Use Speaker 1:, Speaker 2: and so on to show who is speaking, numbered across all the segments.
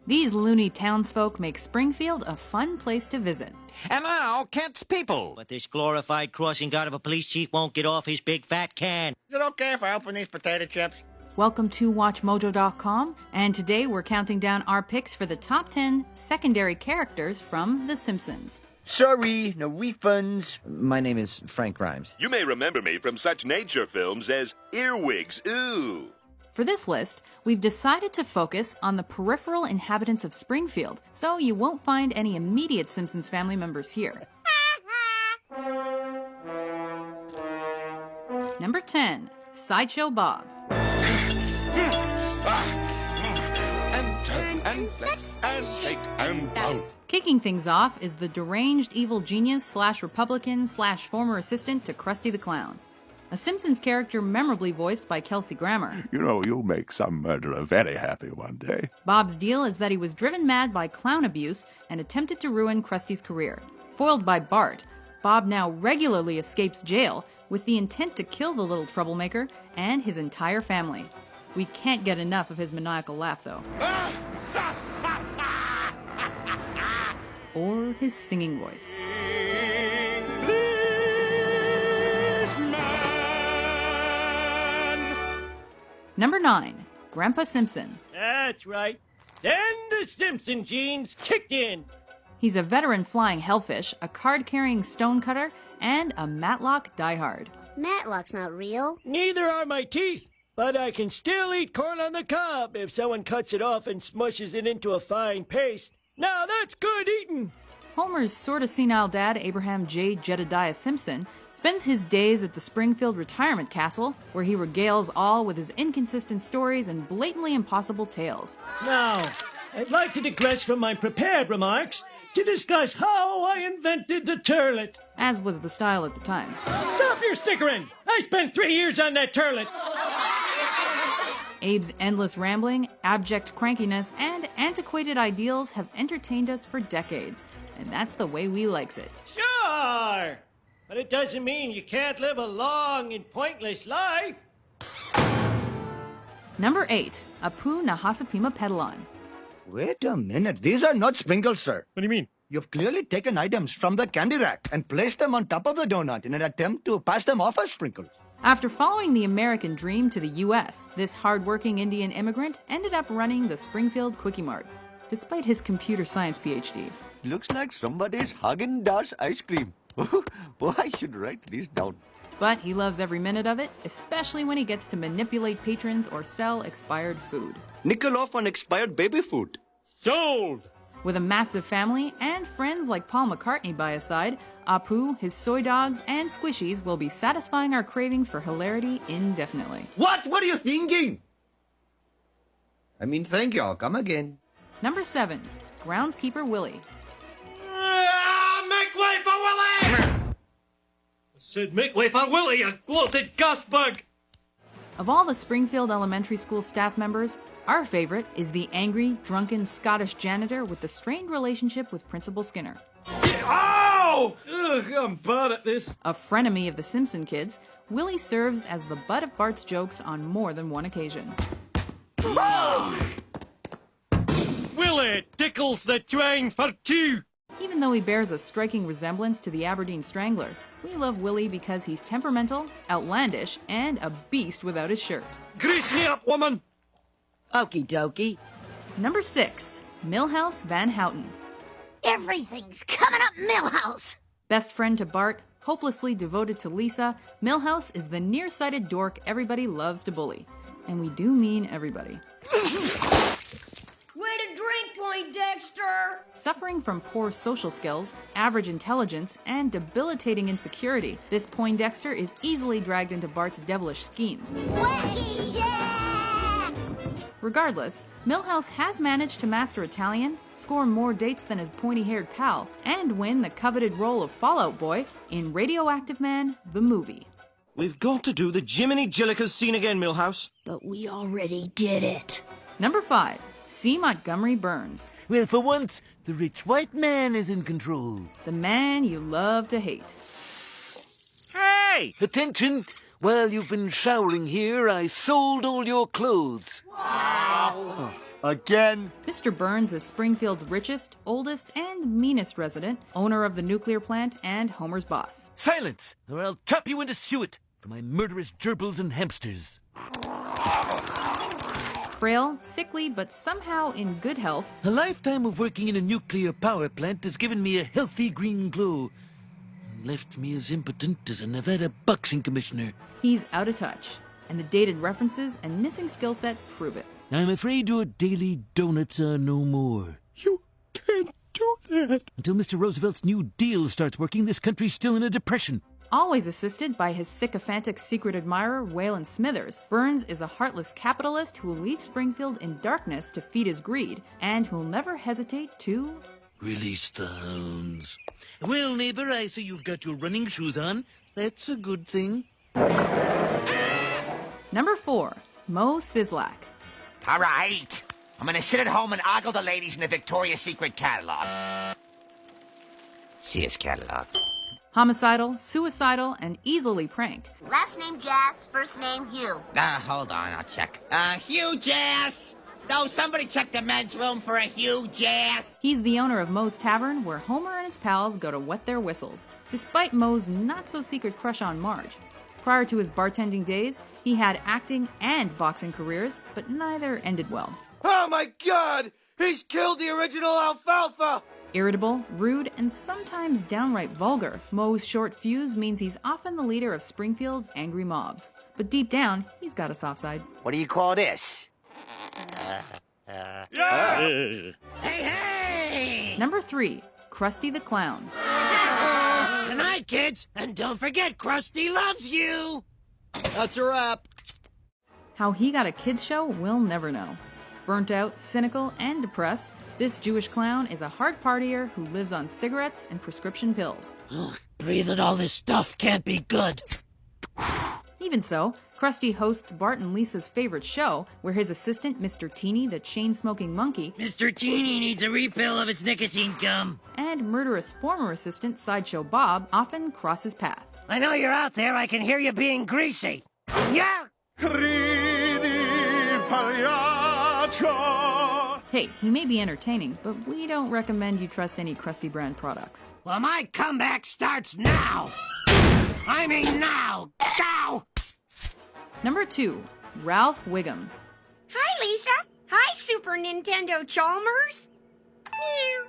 Speaker 1: These loony townsfolk make Springfield a fun place to visit.
Speaker 2: And now, Kent's people.
Speaker 3: But this glorified crossing guard of a police chief won't get off his big fat can.
Speaker 4: Is it okay if I open these potato chips?
Speaker 1: Welcome to WatchMojo.com, and today we're counting down our picks for the top 10 secondary characters from The Simpsons.
Speaker 5: Sorry, no refunds.
Speaker 6: My name is Frank Grimes.
Speaker 7: You may remember me from such nature films as Earwigs, Ooh!
Speaker 1: For this list, we've decided to focus on the peripheral inhabitants of Springfield, so you won't find any immediate Simpsons family members here. Number 10, Sideshow Bob.
Speaker 7: And turn and flex and shake and bounce.
Speaker 1: Kicking things off is the deranged evil genius slash Republican slash former assistant to Krusty the Clown. A Simpsons character memorably voiced by Kelsey Grammer.
Speaker 8: You know, you'll make some murderer very happy one day.
Speaker 1: Bob's deal is that he was driven mad by clown abuse and attempted to ruin Krusty's career. Foiled by Bart, Bob now regularly escapes jail with the intent to kill the little troublemaker and his entire family. We can't get enough of his maniacal laugh, though. Or his singing voice. Number 9, Grandpa Simpson.
Speaker 9: That's right. Then the Simpson genes kicked in.
Speaker 1: He's a veteran flying hellfish, a card-carrying stonecutter, and a Matlock diehard.
Speaker 10: Matlock's not real.
Speaker 9: Neither are my teeth, but I can still eat corn on the cob if someone cuts it off and smushes it into a fine paste. Now that's good eating.
Speaker 1: Homer's sorta senile dad, Abraham J. Jedediah Simpson, spends his days at the Springfield Retirement Castle, where he regales all with his inconsistent stories and blatantly impossible tales.
Speaker 9: Now, I'd like to digress from my prepared remarks to discuss how I invented the turlet.
Speaker 1: As was the style at the time.
Speaker 9: Stop your snickering! I spent 3 years on that turlet.
Speaker 1: Abe's endless rambling, abject crankiness, and antiquated ideals have entertained us for decades, and that's the way we likes it.
Speaker 9: Sure! But it doesn't mean you can't live a long and pointless life.
Speaker 1: Number 8, Apu Nahasapima Pedalon.
Speaker 5: Wait a minute. These are not sprinkles, sir.
Speaker 9: What do you mean?
Speaker 5: You've clearly taken items from the candy rack and placed them on top of the donut in an attempt to pass them off as sprinkles.
Speaker 1: After following the American dream to the U.S., this hard-working Indian immigrant ended up running the Springfield Quickie Mart, despite his computer science PhD.
Speaker 11: Looks like somebody's Haagen-Dazs ice cream. Oh, I should write these down.
Speaker 1: But he loves every minute of it, especially when he gets to manipulate patrons or sell expired food.
Speaker 11: Nickel off on expired baby food.
Speaker 9: Sold!
Speaker 1: With a massive family and friends like Paul McCartney by his side, Apu, his soy dogs, and squishies will be satisfying our cravings for hilarity indefinitely.
Speaker 5: What? What are you thinking? I mean, thank you. I'll come again.
Speaker 1: Number 7, Groundskeeper Willie.
Speaker 9: Make way for Willie! I said make way for Willie, you bloated gust bug!
Speaker 1: Of all the Springfield Elementary School staff members, our favorite is the angry, drunken Scottish janitor with the strained relationship with Principal Skinner.
Speaker 9: Ow! Ugh, I'm bad at this.
Speaker 1: A frenemy of the Simpson kids, Willie serves as the butt of Bart's jokes on more than one occasion.
Speaker 9: Willie tickles the twang for two.
Speaker 1: Even though he bears a striking resemblance to the Aberdeen Strangler, we love Willie because he's temperamental, outlandish, and a beast without his shirt.
Speaker 9: Grease me up, woman!
Speaker 12: Okie dokie.
Speaker 1: Number 6, Milhouse Van Houten.
Speaker 10: Everything's coming up Milhouse.
Speaker 1: Best friend to Bart, hopelessly devoted to Lisa, Milhouse is the nearsighted dork everybody loves to bully. And we do mean everybody.
Speaker 10: Way to drink, Poindexter!
Speaker 1: Suffering from poor social skills, average intelligence, and debilitating insecurity, this Poindexter is easily dragged into Bart's devilish schemes. Regardless, Milhouse has managed to master Italian, score more dates than his pointy-haired pal, and win the coveted role of Fallout Boy in Radioactive Man, the movie.
Speaker 3: We've got to do the Jiminy Jillikers scene again, Milhouse.
Speaker 10: But we already did it.
Speaker 1: Number 5, C. Montgomery Burns.
Speaker 13: Well, for once, the rich white man is in control.
Speaker 1: The man you love to hate.
Speaker 7: Hey!
Speaker 13: Attention! While you've been showering here, I sold all your clothes.
Speaker 5: Wow! Again?
Speaker 1: Mr. Burns is Springfield's richest, oldest, and meanest resident, owner of the nuclear plant, and Homer's boss.
Speaker 13: Silence, or I'll trap you into suet for my murderous gerbils and hamsters.
Speaker 1: Frail, sickly, but somehow in good health,
Speaker 13: A lifetime of working in a nuclear power plant has given me a healthy green glow and left me as impotent as a Nevada boxing commissioner.
Speaker 1: he's out of touch, and the dated references and missing skill set prove it.
Speaker 13: I'm afraid your daily donuts are no more. You can't do that. Until Mr. Roosevelt's New Deal starts working, this country's still in a depression.
Speaker 1: Always assisted by his sycophantic secret admirer, Waylon Smithers, Burns is a heartless capitalist who will leave Springfield in darkness to feed his greed, and who'll never hesitate to...
Speaker 13: Release the hounds. Well, neighbor, I see you've got your running shoes on. That's a good thing.
Speaker 1: Number 4, Mo Sislak.
Speaker 2: All right. I'm gonna sit at home and ogle the ladies in the Victoria's Secret catalog. Sears catalog.
Speaker 1: Homicidal, suicidal, and easily pranked.
Speaker 10: Last name Jazz, first name Hugh.
Speaker 4: Hold on, I'll check. Hugh Jazz! No, somebody check the men's room for a Hugh Jazz!
Speaker 1: He's the owner of Moe's Tavern, where Homer and his pals go to wet their whistles, despite Moe's not-so-secret crush on Marge. Prior to his bartending days, he had acting and boxing careers, but neither ended well.
Speaker 9: Oh my God! He's killed the original Alfalfa!
Speaker 1: Irritable, rude, and sometimes downright vulgar, Moe's short fuse means he's often the leader of Springfield's angry mobs. But deep down, he's got a soft side.
Speaker 2: What do you call this?
Speaker 9: Yeah!
Speaker 4: Hey!
Speaker 1: Number 3, Krusty the Clown.
Speaker 3: Good night, kids, and don't forget Krusty loves you.
Speaker 5: That's a wrap.
Speaker 1: How he got a kids show, we'll never know. Burnt out, cynical, and depressed, this Jewish clown is a hard partier who lives on cigarettes and prescription pills.
Speaker 3: Ugh, breathing all this stuff can't be good.
Speaker 1: Even so, Krusty hosts Bart and Lisa's favorite show, where his assistant, Mr. Teeny the chain-smoking monkey,
Speaker 3: Mr. Teeny needs a refill of his nicotine gum.
Speaker 1: and murderous former assistant Sideshow Bob often cross his path.
Speaker 3: I know you're out there. I can hear you being greasy. Yeah!
Speaker 1: Hey, he may be entertaining, but we don't recommend you trust any Krusty brand products.
Speaker 3: Well, my comeback starts now. I mean now. Now!
Speaker 10: Number 2,
Speaker 1: Ralph Wiggum.
Speaker 10: Hi, Lisa. Hi, Super Nintendo Chalmers. Meow.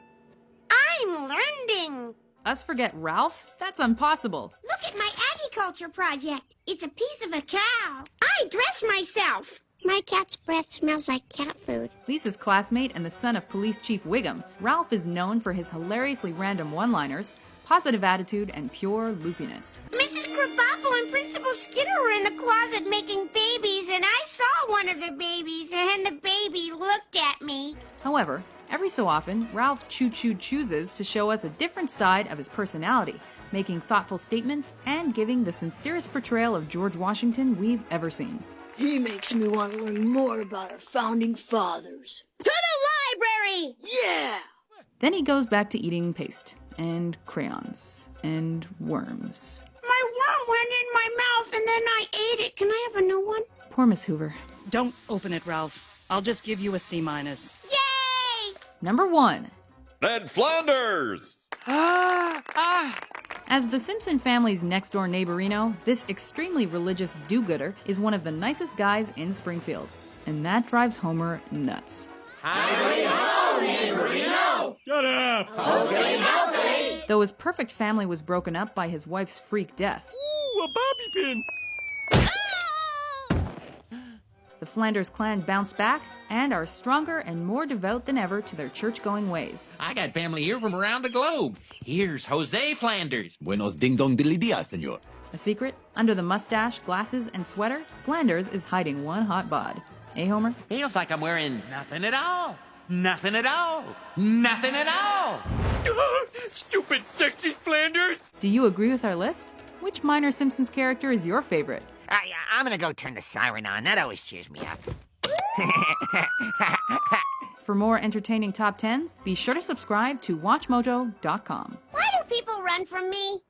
Speaker 10: I'm learning.
Speaker 1: Us forget Ralph? That's impossible.
Speaker 10: Look at my agriculture project. It's a piece of a cow. I dress myself. My cat's breath smells like cat food.
Speaker 1: Lisa's classmate and the son of Police Chief Wiggum, Ralph is known for his hilariously random one-liners, positive attitude, and pure loopiness.
Speaker 10: Mrs. Krabappel and Principal Skinner were in the closet making babies, and I saw one of the babies, and the baby looked at me.
Speaker 1: However, every so often, Ralph chooses to show us a different side of his personality, making thoughtful statements and giving the sincerest portrayal of George Washington we've ever seen.
Speaker 14: He makes me want to learn more about our founding fathers.
Speaker 10: To the library!
Speaker 14: Yeah!
Speaker 1: Then he goes back to eating paste, and crayons, and worms.
Speaker 10: My worm went in my mouth, and then I ate it. Can I have a new one?
Speaker 1: Poor Miss Hoover.
Speaker 15: Don't open it, Ralph. I'll just give you a C-.
Speaker 10: Yay!
Speaker 1: Number 1.
Speaker 7: Ned Flanders!
Speaker 1: As the Simpson family's next-door neighborino, this extremely religious do-gooder is one of the nicest guys in Springfield. And that drives Homer nuts.
Speaker 9: Howdy-ho, neighborino! Shut up! Okay.
Speaker 1: Though his perfect family was broken up by his wife's freak death.
Speaker 9: Ooh, a bobby pin!
Speaker 1: The Flanders clan bounced back and are stronger and more devout than ever to their church-going ways.
Speaker 16: I got family here from around the globe. Here's Jose Flanders.
Speaker 17: Buenos ding dong dilly dia, senor.
Speaker 1: A secret? Under the mustache, glasses, and sweater, Flanders is hiding one hot bod. Eh, Homer?
Speaker 16: Feels like I'm wearing nothing at all. Nothing at all. Nothing at all.
Speaker 9: Stupid sexy Flanders!
Speaker 1: Do you agree with our list? Which minor Simpsons character is your favorite?
Speaker 4: I'm gonna go turn the siren on. That always cheers me up.
Speaker 1: For more entertaining top 10s, be sure to subscribe to WatchMojo.com.
Speaker 10: Why do people run from me?